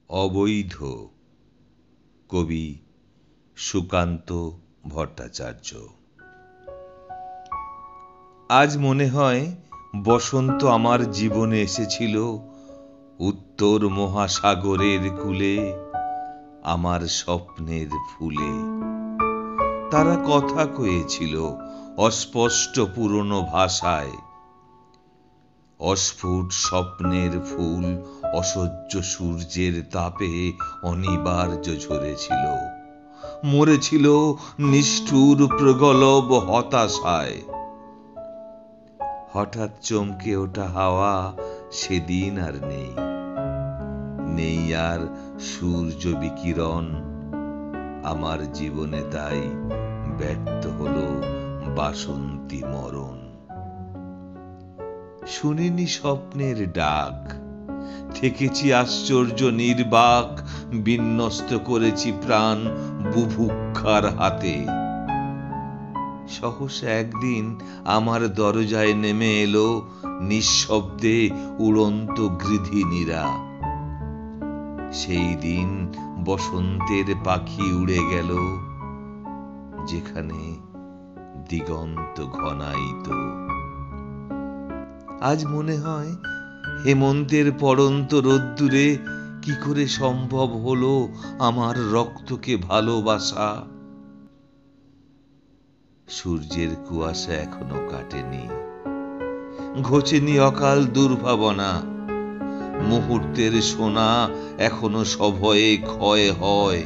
অবৈধ। কবি সুকান্ত ভট্টাচার্য। আজ মনে হয় বসন্ত আমার জীবনে এসেছিল উত্তর মহাসাগরের কূলে, আমার স্বপ্নের ফুলে। তারা কথা কয়েছিল অস্পষ্ট পুরনো ভাষায়। অস্ফুট স্বপ্নের ফুল অসহ্য সূর্যের তাপে অনিবার্য ঝরেছিল, মরেছিল নিষ্ঠুর প্রগলভ হতাশায়। হঠাৎ চমকে ওঠা হাওয়া সেদিন আর নেই, নেই আর সূর্য বিকিরণ। আমার জীবনে তাই ব্যর্থ হলো বাসন্তী মরণ। শুনিনি স্বপ্নের ডাক, থেকেছি আশ্চর্য নির্বাক, বিন্যস্ত করেছি প্রাণ বুভুক্ষার হাতে। সহসা একদিন আমার দরজায় নেমে এলো নিঃশব্দে উড়ন্ত গৃধিনীরা। সেই দিন বসন্তের পাখি উড়ে গেল যেখানে দিগন্ত ঘনায়িত। আজ মনে হয় হেমন্তের পড়ন্ত রোদ্দুরে কি করে সম্ভব হলো আমার রক্তকে ভালোবাসা। সূর্যের কুয়াশা এখনো কাটেনি, ঘোচেনি অকাল দুর্ভাবনা। মুহূর্তের সোনা এখনো সভয়ে ক্ষয় হয়।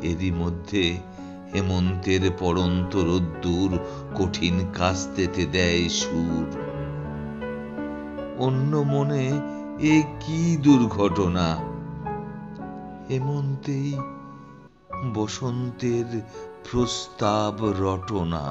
এরই মধ্যে হেমন্তের পড়ন্ত রোদ্দুর কঠিন কাস্তেতে দেয় সুর। অন্য মনে এ কি দুর্ঘটনা, হেমন্তেই বসন্তের প্রস্তাব রটনা।